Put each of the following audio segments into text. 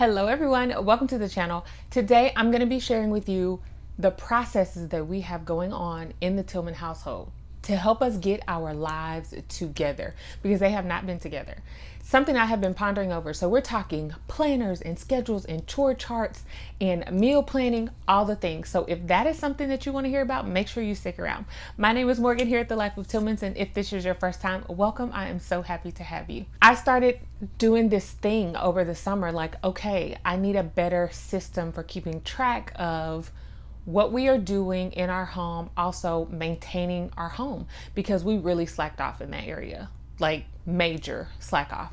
Hello everyone, welcome to the channel. Today I'm going to be sharing with you the processes that we have going on in the Tillman household to help us get our lives together because they have not been together. Something I have been pondering over. So we're talking planners and schedules and chore charts and meal planning, all the things. So if that is something that you want to hear about, make sure you stick around. My name is Morgan here at The Life of Tillmans, and if this is your first time, welcome. I am so happy to have you. I started doing this thing over the summer, like, okay, I need a better system for keeping track of what we are doing in our home, also maintaining our home, because we really slacked off in that area, like major slack off.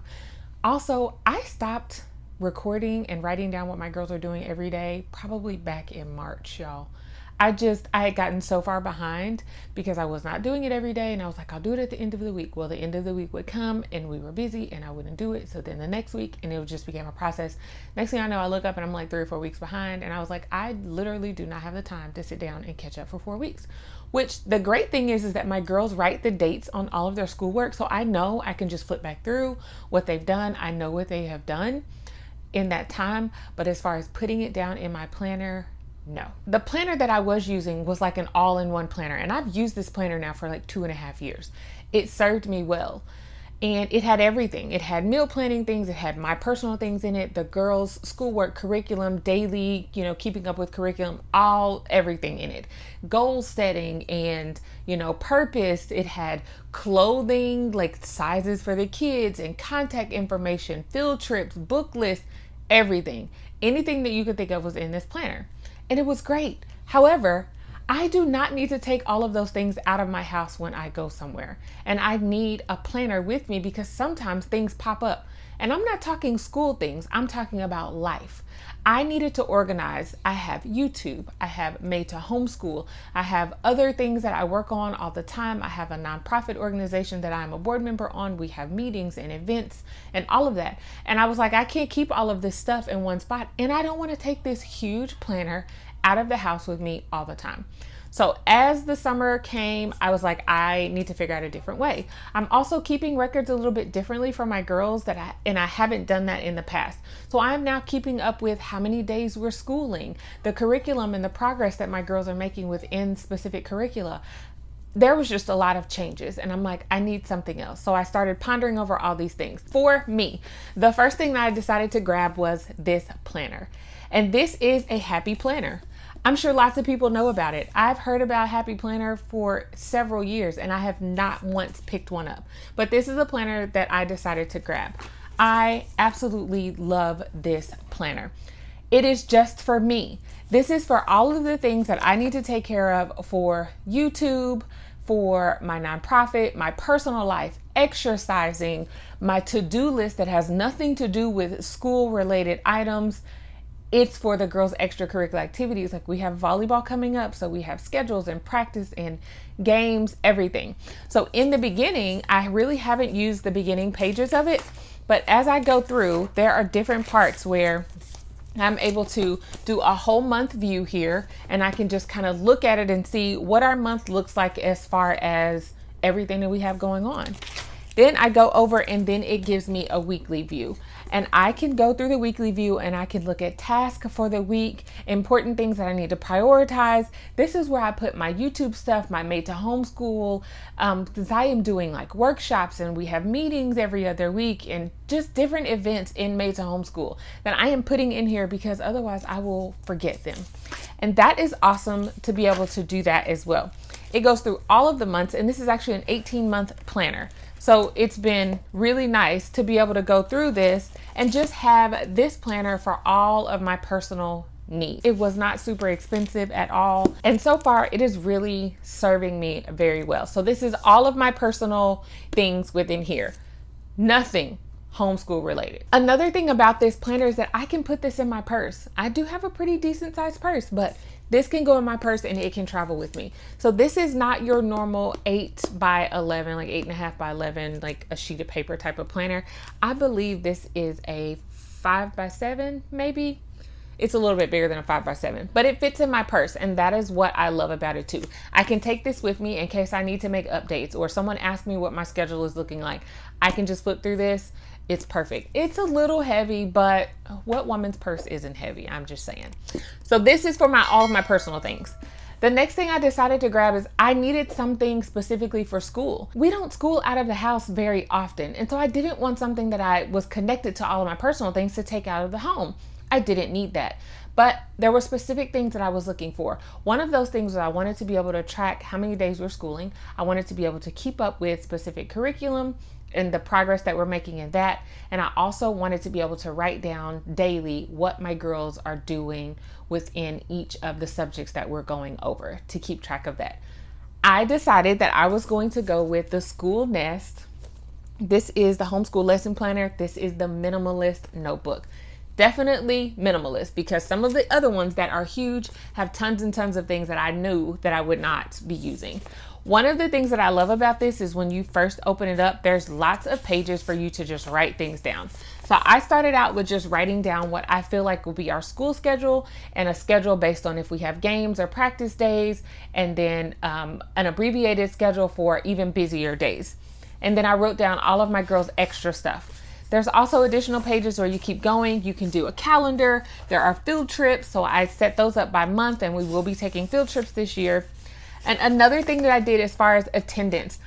Also, I stopped recording and writing down what my girls are doing every day, probably back in March, y'all. I had gotten so far behind because I was not doing it every day, and I was like, I'll do it at the end of the week. Well, the end of the week would come and we were busy and I wouldn't do it. So then the next week, and it just became a process. Next thing I know, I look up and I'm like 3 or 4 weeks behind, and I was like, I literally do not have the time to sit down and catch up for 4 weeks. Which the great thing is that my girls write the dates on all of their schoolwork, so I know I can just flip back through what they've done. I know what they have done in that time, but as far as putting it down in my planner, no. The planner that I was using was like an all-in-one planner, and I've used this planner now for like 2.5 years. It served me well, and it had everything. It had meal planning things, it had my personal things in it, the girls' schoolwork, curriculum, daily, keeping up with curriculum, everything in it. Goal setting and, purpose. It had clothing, like sizes for the kids, and contact information, field trips, book lists, everything. Anything that you could think of was in this planner. And it was great. However, I do not need to take all of those things out of my house when I go somewhere. And I need a planner with me because sometimes things pop up. And I'm not talking school things, I'm talking about life. I needed to organize. I have YouTube, I have Made to Homeschool, I have other things that I work on all the time. I have a nonprofit organization that I'm a board member on. We have meetings and events and all of that. And I was like, I can't keep all of this stuff in one spot. And I don't want to take this huge planner out of the house with me all the time. So as the summer came, I was like, I need to figure out a different way. I'm also keeping records a little bit differently for my girls and I haven't done that in the past. So I'm now keeping up with how many days we're schooling, the curriculum and the progress that my girls are making within specific curricula. There was just a lot of changes, and I'm like, I need something else. So I started pondering over all these things. For me, the first thing that I decided to grab was this planner. And this is a Happy Planner. I'm sure lots of people know about it. I've heard about Happy Planner for several years, and I have not once picked one up. But this is a planner that I decided to grab. I absolutely love this planner. It is just for me. This is for all of the things that I need to take care of for YouTube, for my nonprofit, my personal life, exercising, my to-do list that has nothing to do with school-related items. It's for the girls' extracurricular activities. Like, we have volleyball coming up, so we have schedules and practice and games, everything. So in the beginning, I really haven't used the beginning pages of it, but as I go through, there are different parts where I'm able to do a whole month view here, and I can just kind of look at it and see what our month looks like as far as everything that we have going on. Then I go over and then it gives me a weekly view, and I can go through the weekly view and I can look at tasks for the week, important things that I need to prioritize. This is where I put my YouTube stuff, my Made to Homeschool, because I am doing like workshops and we have meetings every other week and just different events in Made to Homeschool that I am putting in here because otherwise I will forget them. And that is awesome to be able to do that as well. It goes through all of the months, and this is actually an 18-month planner. So it's been really nice to be able to go through this and just have this planner for all of my personal needs. It was not super expensive at all. And so far it is really serving me very well. So this is all of my personal things within here. Nothing homeschool related. Another thing about this planner is that I can put this in my purse. I do have a pretty decent sized purse, but this can go in my purse and it can travel with me. So this is not your normal 8 by 11, like 8.5 by 11, like a sheet of paper type of planner. I believe this is a 5 by 7, maybe. It's a little bit bigger than a 5 by 7, but it fits in my purse, and that is what I love about it too. I can take this with me in case I need to make updates or someone asks me what my schedule is looking like. I can just flip through this it's perfect. It's a little heavy, but what woman's purse isn't heavy? I'm just saying. So this is for all of my personal things. The next thing I decided to grab is I needed something specifically for school. We don't school out of the house very often. And so I didn't want something that I was connected to all of my personal things to take out of the home. I didn't need that. But there were specific things that I was looking for. One of those things was I wanted to be able to track how many days we're schooling. I wanted to be able to keep up with specific curriculum and the progress that we're making in that. And I also wanted to be able to write down daily what my girls are doing within each of the subjects that we're going over to keep track of that. I decided that I was going to go with the School Nest. This is the homeschool lesson planner. This is the minimalist notebook. Definitely minimalist, because some of the other ones that are huge have tons and tons of things that I knew that I would not be using. One of the things that I love about this is when you first open it up, there's lots of pages for you to just write things down. So I started out with just writing down what I feel like will be our school schedule, and a schedule based on if we have games or practice days, and then an abbreviated schedule for even busier days. And then I wrote down all of my girls' extra stuff. There's also additional pages where you keep going. You can do a calendar. There are field trips. So I set those up by month, and we will be taking field trips this year. And another thing that I did as far as attendance,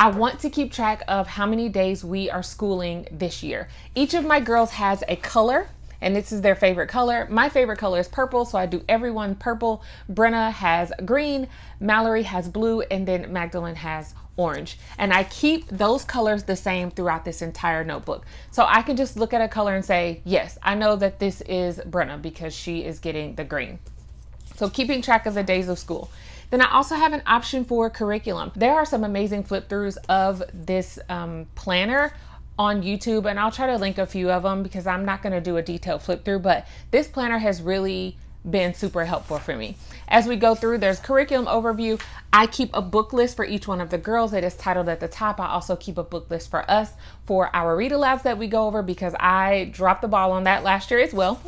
I want to keep track of how many days we are schooling this year. Each of my girls has a color, and this is their favorite color. My favorite color is purple, so I do everyone purple. Brenna has green, Mallory has blue, and then Magdalene has orange. And I keep those colors the same throughout this entire notebook. So I can just look at a color and say, yes, I know that this is Brenna because she is getting the green. So keeping track of the days of school. Then I also have an option for curriculum. There are some amazing flip throughs of this planner on YouTube, and I'll try to link a few of them because I'm not going to do a detailed flip through, but this planner has really been super helpful for me. As we go through, there's curriculum overview. I keep a book list for each one of the girls that is titled at the top. I also keep a book list for us for our read alouds that we go over because I dropped the ball on that last year as well.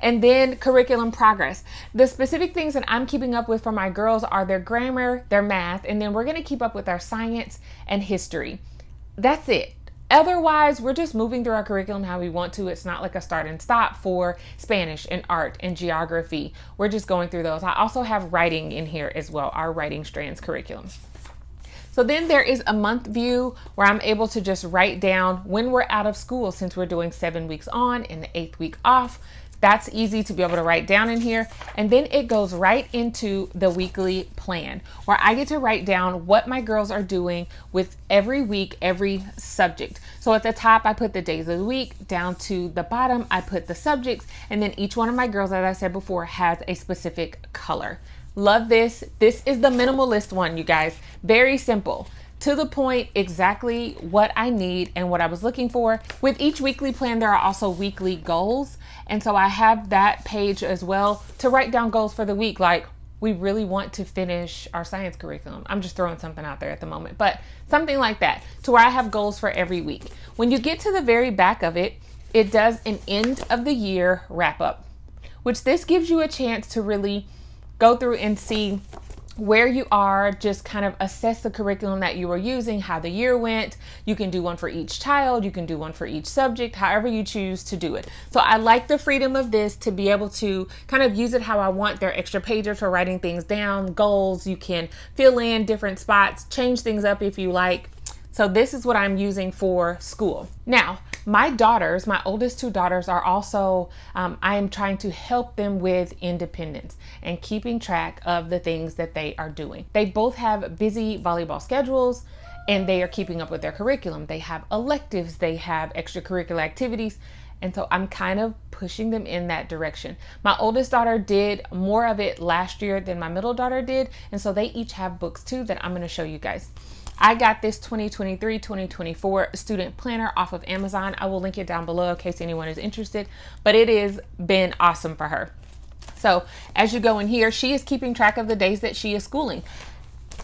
And then curriculum progress. The specific things that I'm keeping up with for my girls are their grammar, their math, and then we're going to keep up with our science and history. That's it. Otherwise, we're just moving through our curriculum how we want to. It's not like a start and stop for Spanish and art and geography. We're just going through those. I also have writing in here as well, our writing strands curriculum. So then there is a month view where I'm able to just write down when we're out of school, since we're doing 7 weeks on and the 8th week off. That's easy to be able to write down in here. And then it goes right into the weekly plan where I get to write down what my girls are doing with every week, every subject. So at the top, I put the days of the week. Down to the bottom, I put the subjects. And then each one of my girls, as I said before, has a specific color. Love this. This is the minimalist one, you guys. Very simple. To the point, exactly what I need and what I was looking for. With each weekly plan, there are also weekly goals. And so I have that page as well to write down goals for the week. Like, we really want to finish our science curriculum. I'm just throwing something out there at the moment, but something like that, to where I have goals for every week. When you get to the very back of it, it does an end of the year wrap up, which this gives you a chance to really go through and see where you are, just kind of assess the curriculum that you were using, how the year went. You can do one for each child, you can do one for each subject, however you choose to do it. So I like the freedom of this to be able to kind of use it how I want. There are extra pages for writing things down, goals, you can fill in different spots, change things up if you like. So this is what I'm using for school. Now, my daughters, my oldest 2 daughters are also, I am trying to help them with independence and keeping track of the things that they are doing. They both have busy volleyball schedules and they are keeping up with their curriculum. They have electives, they have extracurricular activities. And so I'm kind of pushing them in that direction. My oldest daughter did more of it last year than my middle daughter did. And so they each have books too that I'm going to show you guys. I got this 2023-2024 student planner off of Amazon. I will link it down below in case anyone is interested, but it has been awesome for her. So as you go in here, she is keeping track of the days that she is schooling.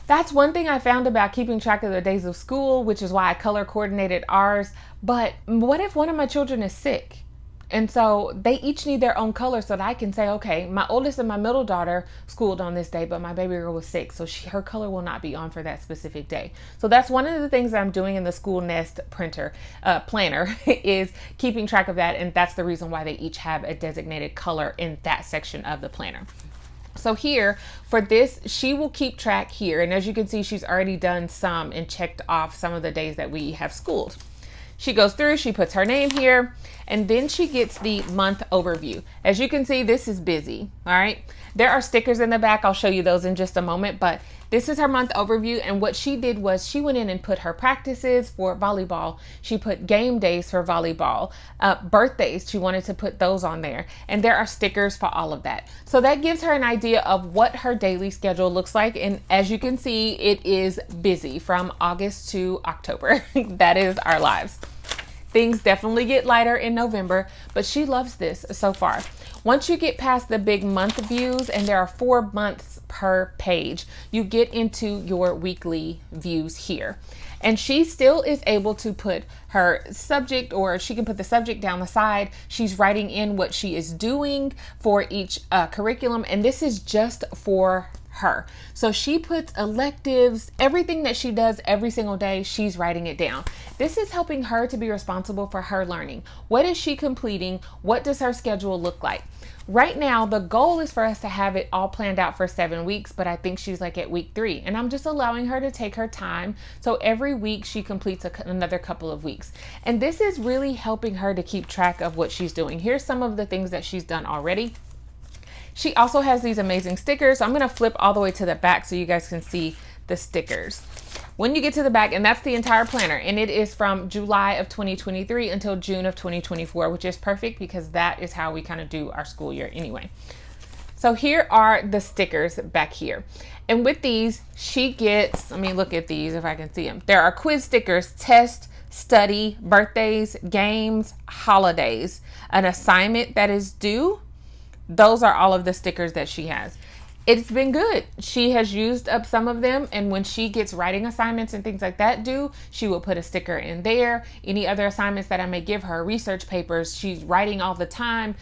That's one thing I found about keeping track of the days of school, which is why I color coordinated ours. But what if one of my children is sick? And so they each need their own color so that I can say, okay, my oldest and my middle daughter schooled on this day, but my baby girl was sick, so her color will not be on for that specific day. So that's one of the things that I'm doing in the School Nest planner is keeping track of that. And that's the reason why they each have a designated color in that section of the planner. So here for this, she will keep track here. And as you can see, she's already done some and checked off some of the days that we have schooled. She goes through, she puts her name here, and then she gets the month overview. As you can see, this is busy, all right? There are stickers in the back. I'll show you those in just a moment, but this is her month overview. And what she did was she went in and put her practices for volleyball. She put game days for volleyball, birthdays. She wanted to put those on there. And there are stickers for all of that. So that gives her an idea of what her daily schedule looks like. And as you can see, it is busy from August to October. That is our lives. Things definitely get lighter in November, but she loves this so far. Once you get past the big month views, and there are 4 months per page, you get into your weekly views here. And she still is able to put her subject, or she can put the subject down the side. She's writing in what she is doing for each curriculum, and this is just for her. So she puts electives, everything that she does every single day, she's writing it down. This is helping her to be responsible for her learning. What is she completing? What does her schedule look like? Right now, the goal is for us to have it all planned out for 7 weeks, but I think she's like at week 3, and I'm just allowing her to take her time. So every week she completes another couple of weeks. And this is really helping her to keep track of what she's doing. Here's some of the things that she's done already. She also has these amazing stickers. I'm going to flip all the way to the back so you guys can see the stickers. When you get to the back, and that's the entire planner, and it is from July of 2023 until June of 2024, which is perfect because that is how we kind of do our school year anyway. So here are the stickers back here. And with these, she gets, let me look at these if I can see them. There are quiz stickers, test, study, birthdays, games, holidays, an assignment that is due. Those are all of the stickers that she has. It's been good. She has used up some of them, and when she gets writing assignments and things like that due, she will put a sticker in there. Any other assignments that I may give her, research papers, she's writing all the time,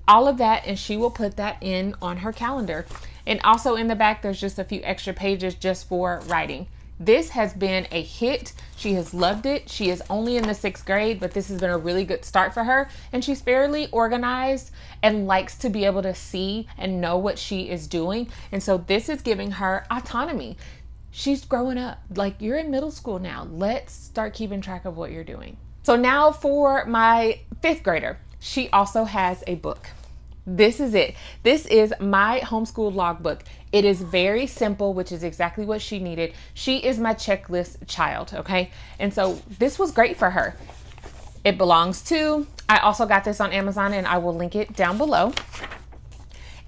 all of that, and she will put that in on her calendar. And also in the back, there's just a few extra pages just for writing. This has been a hit. She has loved it. She is only in the 6th grade, but this has been a really good start for her. And she's fairly organized and likes to be able to see and know what she is doing. And so this is giving her autonomy. She's growing up. Like, you're in middle school now. Let's start keeping track of what you're doing. So now for my 5th grader, she also has a book. This is it. This is my homeschool logbook. It is very simple, which is exactly what she needed. She is my checklist child, okay? And so this was great for her. It belongs to, I also got this on Amazon, and I will link it down below.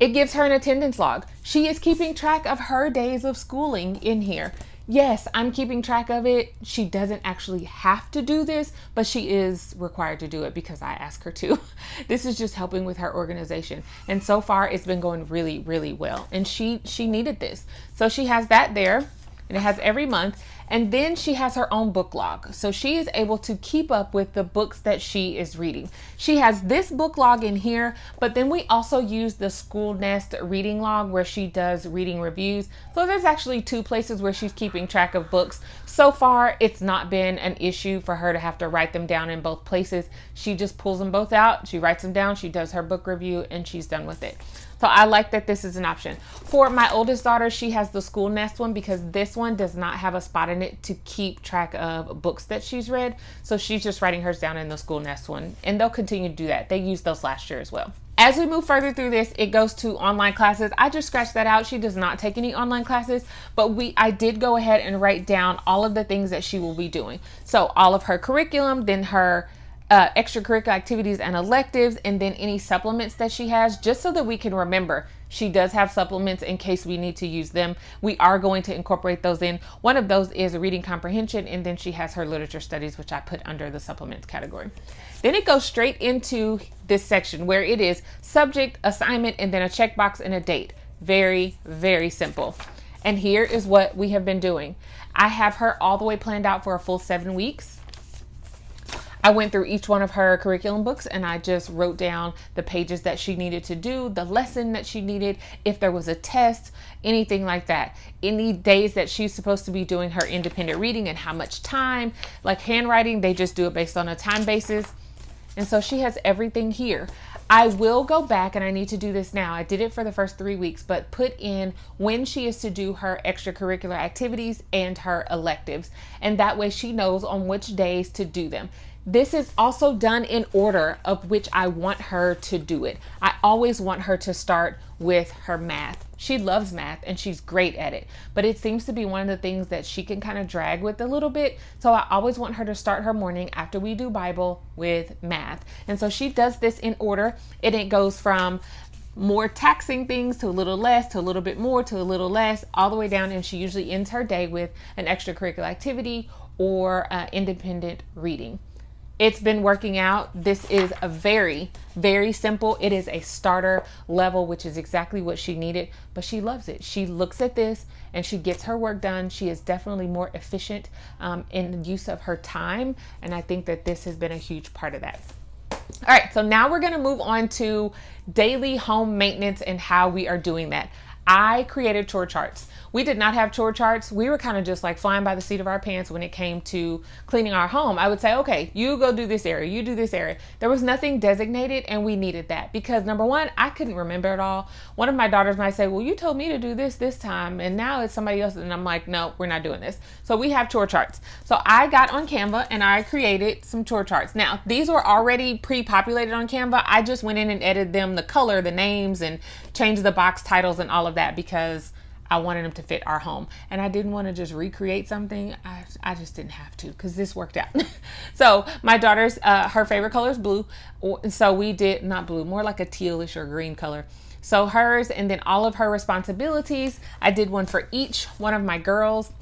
It gives her an attendance log. She is keeping track of her days of schooling in here. Yes, I'm keeping track of it. She doesn't actually have to do this, but she is required to do it because I ask her to. This is just helping with her organization. And so far it's been going really, really well. And she needed this. So she has that there, and it has every month. And then she has her own book log. So she is able to keep up with the books that she is reading. She has this book log in here, but then we also use the School Nest reading log where she does reading reviews. So there's actually 2 places where she's keeping track of books. So far, it's not been an issue for her to have to write them down in both places. She just pulls them both out. She writes them down. She does her book review, and she's done with it. So I like that this is an option. For my oldest daughter, she has the School Nest one because this one does not have a spot in it to keep track of books that she's read. So she's just writing hers down in the School Nest one, and they'll continue to do that. They used those last year as well. As we move further through this, it goes to online classes. I just scratched that out. She does not take any online classes, but I did go ahead and write down all of the things that she will be doing. So all of her curriculum, then her extracurricular activities and electives, and then any supplements that she has, just so that we can remember she does have supplements in case we need to use them. We are going to incorporate those in. One of those is reading comprehension, and then she has her literature studies, which I put under the supplements category. Then it goes straight into this section where it is subject, assignment, and then a checkbox and a date. Very, very simple. And here is what we have been doing. I have her all the way planned out for a full 7 weeks. I went through each one of her curriculum books and I just wrote down the pages that she needed to do, the lesson that she needed, if there was a test, anything like that. Any days that she's supposed to be doing her independent reading and how much time. Like handwriting, they just do it based on a time basis. And so she has everything here. I will go back, and I need to do this now. I did it for the first 3 weeks, but put in when she is to do her extracurricular activities and her electives. And that way she knows on which days to do them. This is also done in order of which I want her to do it. I always want her to start with her math. She loves math and she's great at it, but it seems to be one of the things that she can kind of drag with a little bit. So I always want her to start her morning after we do Bible with math. And so she does this in order, and it goes from more taxing things to a little less, to a little bit more, to a little less, all the way down. And she usually ends her day with an extracurricular activity or independent reading. It's been working out. This is a very, very simple. It is a starter level, which is exactly what she needed, but she loves it. She looks at this and she gets her work done. She is definitely more efficient in the use of her time. And I think that this has been a huge part of that. All right, so now we're going to move on to daily home maintenance and how we are doing that. I created chore charts. We did not have chore charts. We were kind of just like flying by the seat of our pants when it came to cleaning our home. I would say, okay, you go do this area, you do this area. There was nothing designated, and we needed that because number one, I couldn't remember it all. One of my daughters might say, well, you told me to do this time, and now it's somebody else. And I'm like, no, we're not doing this. So we have chore charts. So I got on Canva and I created some chore charts. Now, these were already pre-populated on Canva. I just went in and edited them, the color, the names, and changed the box titles and all of that because I wanted them to fit our home. And I didn't want to just recreate something. I just didn't have to because this worked out. So my daughter's, her favorite color is blue. So we did, not blue, more like a tealish or green color. So hers, and then all of her responsibilities, I did one for each one of my girls.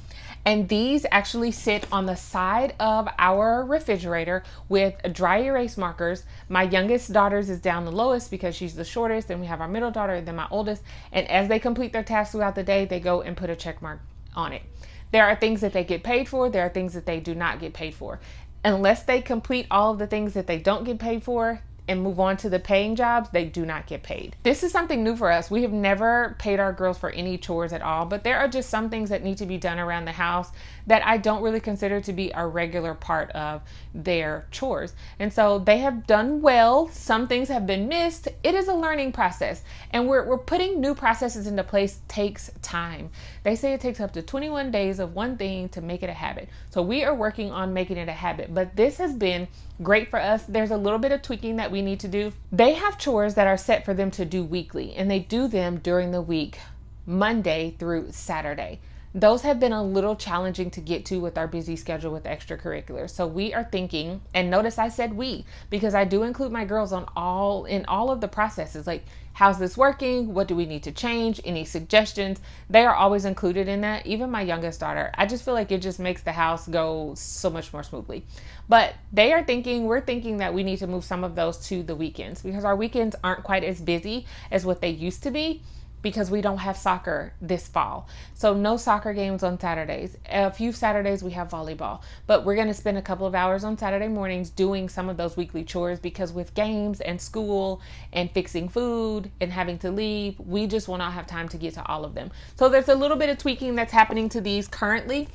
And these actually sit on the side of our refrigerator with dry erase markers. My youngest daughter's is down the lowest because she's the shortest. Then we have our middle daughter and then my oldest. And as they complete their tasks throughout the day, they go and put a check mark on it. There are things that they get paid for. There are things that they do not get paid for. Unless they complete all of the things that they don't get paid for and move on to the paying jobs, they do not get paid. This is something new for us. We have never paid our girls for any chores at all, but there are just some things that need to be done around the house that I don't really consider to be a regular part of their chores. And so they have done well. Some things have been missed. It is a learning process, and we're putting new processes into place takes time. They say it takes up to 21 days of one thing to make it a habit. So we are working on making it a habit, but this has been great for us. There's a little bit of tweaking that we need to do. They have chores that are set for them to do weekly, and they do them during the week, Monday through Saturday. Those have been a little challenging to get to with our busy schedule with extracurriculars. So we are thinking, and notice I said we, because I do include my girls in all of the processes. Like, how's this working? What do we need to change? Any suggestions? They are always included in that. Even my youngest daughter. I just feel like it just makes the house go so much more smoothly. But we're thinking that we need to move some of those to the weekends because our weekends aren't quite as busy as what they used to be, because we don't have soccer this fall. So no soccer games on Saturdays. A few Saturdays we have volleyball, but we're going to spend a couple of hours on Saturday mornings doing some of those weekly chores because with games and school and fixing food and having to leave, we just will not have time to get to all of them. So there's a little bit of tweaking that's happening to these currently,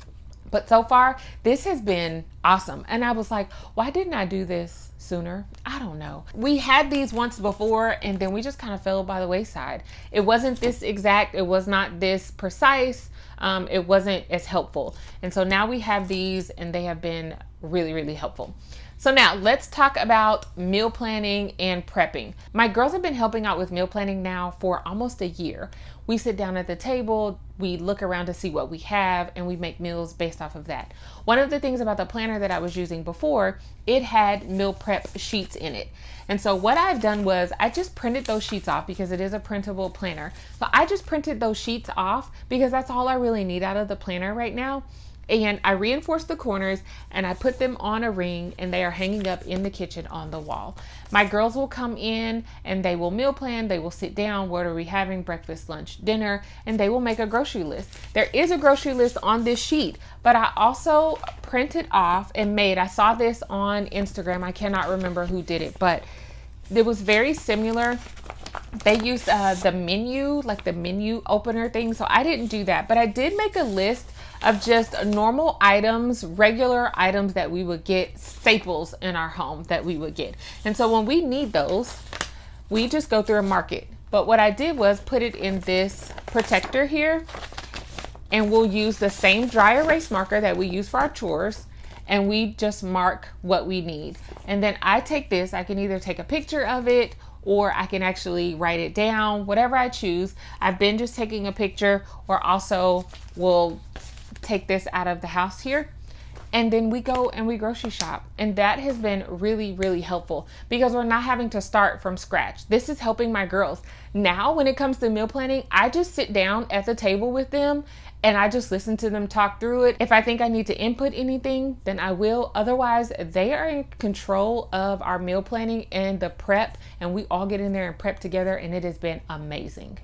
but so far this has been awesome. And I was like, why didn't I do this sooner? I don't know. We had these once before and then we just kind of fell by the wayside. It wasn't this exact, it was not this precise, it wasn't as helpful. And so now we have these and they have been really, really helpful. So now let's talk about meal planning and prepping. My girls have been helping out with meal planning now for almost a year. We sit down at the table, we look around to see what we have, and we make meals based off of that. One of the things about the planner that I was using before, it had meal prep sheets in it. And so what I've done was I just printed those sheets off because it is a printable planner. So I just printed those sheets off because that's all I really need out of the planner right now. And I reinforced the corners and I put them on a ring, and they are hanging up in the kitchen on the wall. My girls will come in and they will meal plan. They will sit down. What are we having? Breakfast, lunch, dinner, and they will make a grocery list. There is a grocery list on this sheet, but I also printed off and made, I saw this on Instagram. I cannot remember who did it, but it was very similar. They used the menu, like the menu opener thing. So I didn't do that, but I did make a list of just normal items, regular items that we would get, staples in our home that we would get. And so when we need those, we just go through a market. But what I did was put it in this protector here, and we'll use the same dry erase marker that we use for our chores, and we just mark what we need. And then I take this, I can either take a picture of it or I can actually write it down, whatever I choose. I've been just taking a picture, or also we'll take this out of the house here, and then we go and we grocery shop. And that has been really, really helpful because we're not having to start from scratch. This is helping my girls. Now, when it comes to meal planning, I just sit down at the table with them and I just listen to them talk through it. If I think I need to input anything, then I will. Otherwise, they are in control of our meal planning and the prep, and we all get in there and prep together, and it has been amazing.